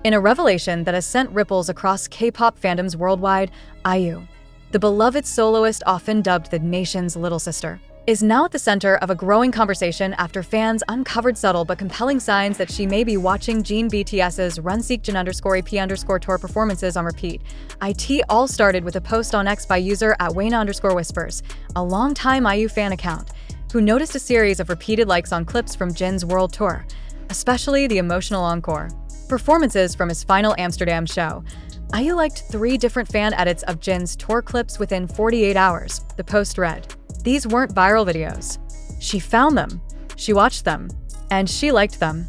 In a revelation that has sent ripples across K-pop fandoms worldwide, IU, the beloved soloist often dubbed the nation's little sister, is now at the center of a growing conversation after fans uncovered subtle but compelling signs that she may be watching Jin BTS's Seokjin_EP_ tour performances on repeat. It all started with a post on X by user @Wayna_whispers, a longtime IU fan account, who noticed a series of repeated likes on clips from Jin's world tour, especially the emotional encore performances from his final Amsterdam show. IU liked 3 different fan edits of Jin's tour clips within 48 hours, the post read. These weren't viral videos. She found them, she watched them, and she liked them.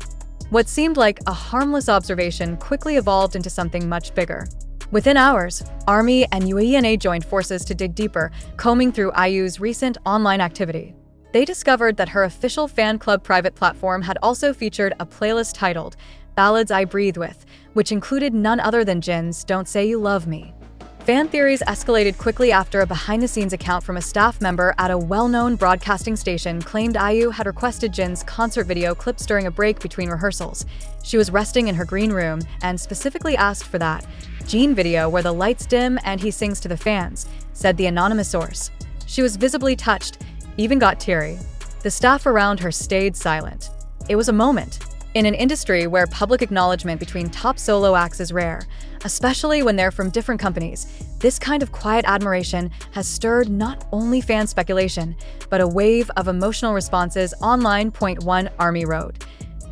What seemed like a harmless observation quickly evolved into something much bigger. Within hours, ARMY and UENA joined forces to dig deeper, combing through IU's recent online activity. They discovered that her official fan club private platform had also featured a playlist titled Ballads I Breathe With, which included none other than Jin's Don't Say You Love Me. Fan theories escalated quickly after a behind-the-scenes account from a staff member at a well-known broadcasting station claimed IU had requested Jin's concert video clips during a break between rehearsals. She was resting in her green room and specifically asked for that Jin video where the lights dim and he sings to the fans, said the anonymous source. She was visibly touched, even got teary. The staff around her stayed silent. It was a moment. In an industry where public acknowledgement between top solo acts is rare, especially when they're from different companies, this kind of quiet admiration has stirred not only fan speculation, but a wave of emotional responses online. One ARMY wrote,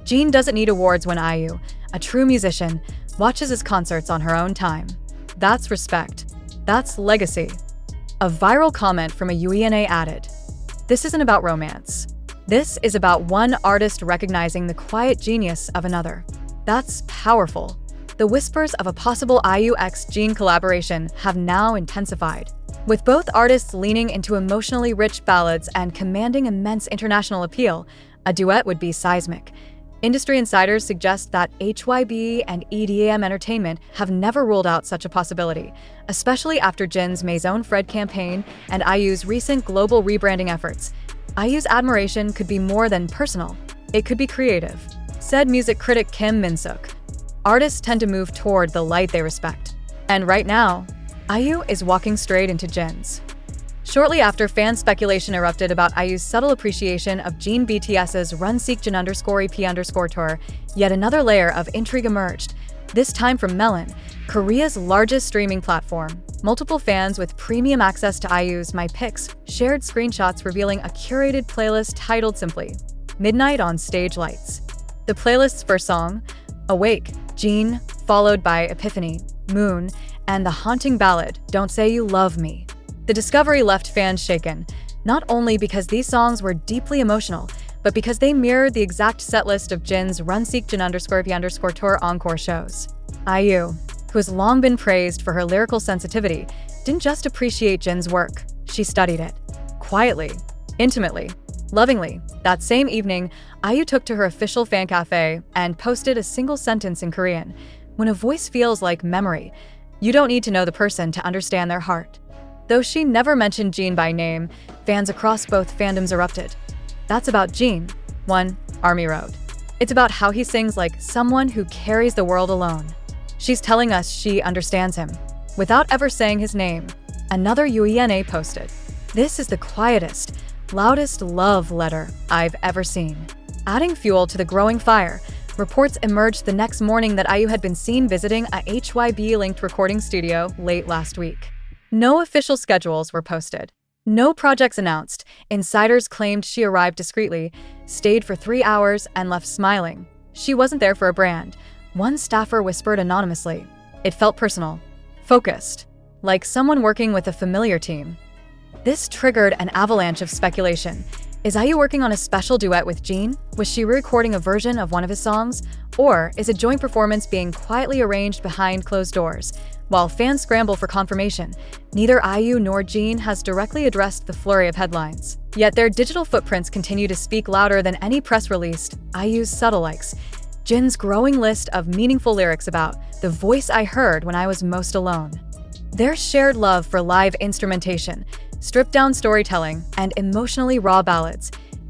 Jin doesn't need awards when IU, a true musician, watches his concerts on her own time. That's respect. That's legacy. A viral comment from a UENA added, this isn't about romance. This is about one artist recognizing the quiet genius of another. That's powerful. The whispers of a possible IU x Jin collaboration have now intensified, with both artists leaning into emotionally rich ballads and commanding immense international appeal. A duet would be seismic. Industry insiders suggest that HYB and EDM Entertainment have never ruled out such a possibility, especially after Jin's Maison Fred campaign and IU's recent global rebranding efforts. IU's admiration could be more than personal. It could be creative, said music critic Kim Min-suk. Artists tend to move toward the light they respect. And right now, IU is walking straight into Jin's. Shortly after fan speculation erupted about IU's subtle appreciation of Jin BTS's Seokjin_EP_ tour, yet another layer of intrigue emerged, this time from Melon, Korea's largest streaming platform. Multiple fans with premium access to IU's My Pics shared screenshots revealing a curated playlist titled simply, Midnight on Stage Lights. The playlist's first song, Awake, Jin, followed by Epiphany, Moon, and the haunting ballad, Don't Say You Love Me. The discovery left fans shaken, not only because these songs were deeply emotional, but because they mirrored the exact setlist of Jin's Seokjin_EP_ tour encore shows. IU, who has long been praised for her lyrical sensitivity, didn't just appreciate Jin's work, she studied it. Quietly, intimately, lovingly. That same evening, IU took to her official fan cafe and posted a single sentence in Korean. When a voice feels like memory, you don't need to know the person to understand their heart. Though she never mentioned Jin by name, fans across both fandoms erupted. That's about Jin, one ARMY wrote. It's about how he sings like someone who carries the world alone. She's telling us she understands him, without ever saying his name. Another UENA posted, this is the quietest, loudest love letter I've ever seen. Adding fuel to the growing fire, reports emerged the next morning that IU had been seen visiting a HYB-linked recording studio late last week. No official schedules were posted. No projects announced. Insiders claimed she arrived discreetly, stayed for 3 hours, and left smiling. She wasn't there for a brand. One staffer whispered anonymously. It felt personal, focused, like someone working with a familiar team. This triggered an avalanche of speculation. Is IU working on a special duet with Jin? Was she re-recording a version of one of his songs? Or is a joint performance being quietly arranged behind closed doors? While fans scramble for confirmation, neither IU nor Jin has directly addressed the flurry of headlines. Yet their digital footprints continue to speak louder than any press released. IU's subtle likes, Jin's growing list of meaningful lyrics about the voice I heard when I was most alone. Their shared love for live instrumentation, stripped-down storytelling, and emotionally raw ballads.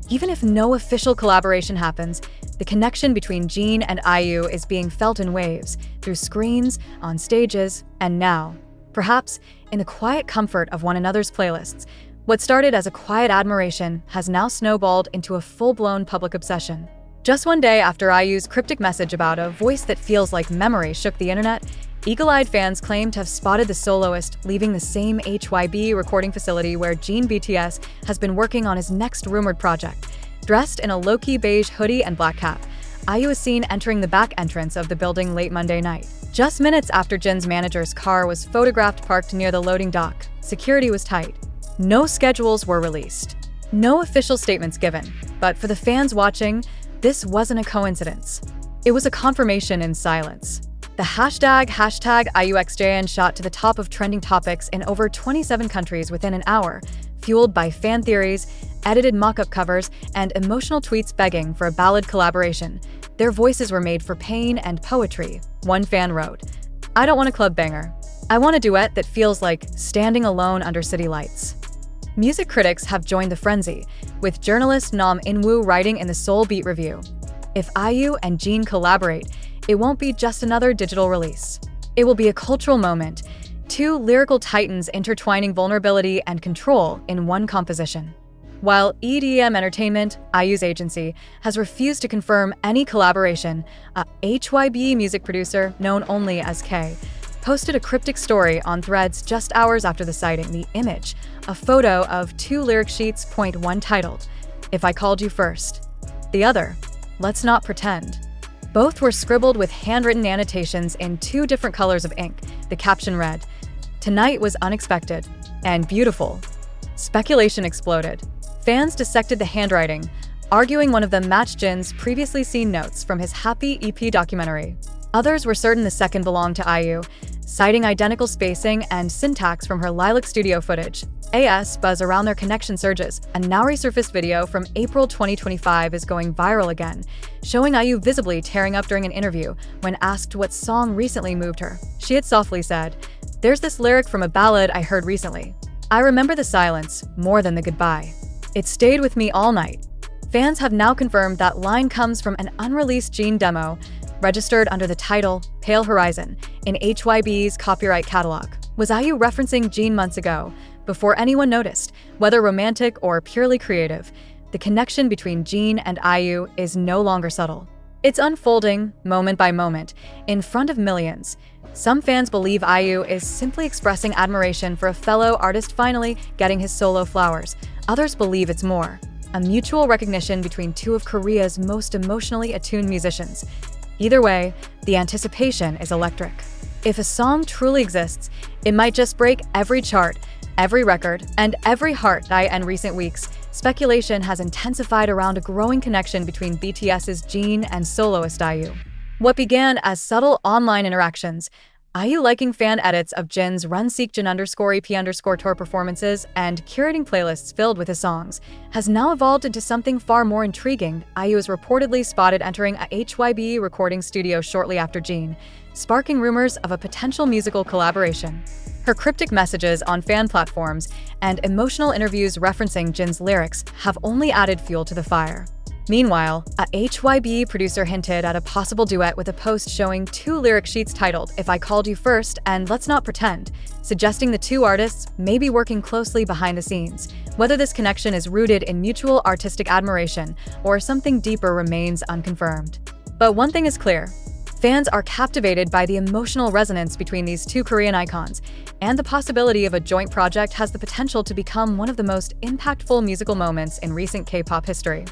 Even if no official collaboration happens, the connection between Jin and IU is being felt in waves. through screens, on stages, and now, perhaps in the quiet comfort of one another's playlists. What started as a quiet admiration has now snowballed into a full-blown public obsession. Just one day after IU's cryptic message about a voice that feels like memory shook the internet, eagle-eyed fans claim to have spotted the soloist leaving the same HYB recording facility where Jin BTS has been working on his next rumored project. Dressed in a low-key beige hoodie and black cap, IU is seen entering the back entrance of the building late Monday night. Just minutes after Jin's manager's car was photographed parked near the loading dock, security was tight. No schedules were released. No official statements given. But for the fans watching, this wasn't a coincidence. It was a confirmation in silence. The hashtag IUXJN shot to the top of trending topics in over 27 countries within an hour, fueled by fan theories, edited mock-up covers, and emotional tweets begging for a ballad collaboration. Their voices were made for pain and poetry. One fan wrote, "I don't want a club banger. I want a duet that feels like standing alone under city lights." Music critics have joined the frenzy, with journalist Nam In-woo writing in the Seoul Beat review, "If IU and Jin collaborate, it won't be just another digital release. It will be a cultural moment, two lyrical titans intertwining vulnerability and control in one composition." While EDM Entertainment, IU's agency, has refused to confirm any collaboration, a HYB music producer known only as K posted a cryptic story on Threads just hours after the sighting. The image, a photo of two lyric sheets, one titled, "If I Called You First," the other, "Let's Not Pretend." Both were scribbled with handwritten annotations in two different colors of ink. The caption read, "Tonight was unexpected and beautiful." Speculation exploded. Fans dissected the handwriting, arguing one of them matched Jin's previously seen notes from his Happy EP documentary. Others were certain the second belonged to IU, citing identical spacing and syntax from her Lilac studio footage. AS buzz around their connection surges. A now resurfaced video from April 2025 is going viral again, showing IU visibly tearing up during an interview when asked what song recently moved her. She had softly said, "There's this lyric from a ballad I heard recently. I remember the silence more than the goodbye. It stayed with me all night." Fans have now confirmed that line comes from an unreleased Jin demo, registered under the title Pale Horizon in HYB's copyright catalog. Was IU referencing Jin months ago, before anyone noticed, whether romantic or purely creative? The connection between Jin and IU is no longer subtle. It's unfolding, moment by moment, in front of millions. Some fans believe IU is simply expressing admiration for a fellow artist finally getting his solo flowers. Others believe it's more, a mutual recognition between two of Korea's most emotionally attuned musicians. Either way, the anticipation is electric. If a song truly exists, it might just break every chart, every record, and every heart. In recent weeks, speculation has intensified around a growing connection between BTS's Jin and soloist IU. What began as subtle online interactions, IU liking fan edits of Jin's Run Seokjin _EP tour performances and curating playlists filled with his songs, has now evolved into something far more intriguing. IU is reportedly spotted entering a HYB recording studio shortly after Jin, sparking rumors of a potential musical collaboration. Her cryptic messages on fan platforms and emotional interviews referencing Jin's lyrics have only added fuel to the fire. Meanwhile, a HYB producer hinted at a possible duet with a post showing two lyric sheets titled "If I Called You First" and "Let's Not Pretend," suggesting the two artists may be working closely behind the scenes. Whether this connection is rooted in mutual artistic admiration or something deeper remains unconfirmed. But one thing is clear. Fans are captivated by the emotional resonance between these two Korean icons, and the possibility of a joint project has the potential to become one of the most impactful musical moments in recent K-pop history.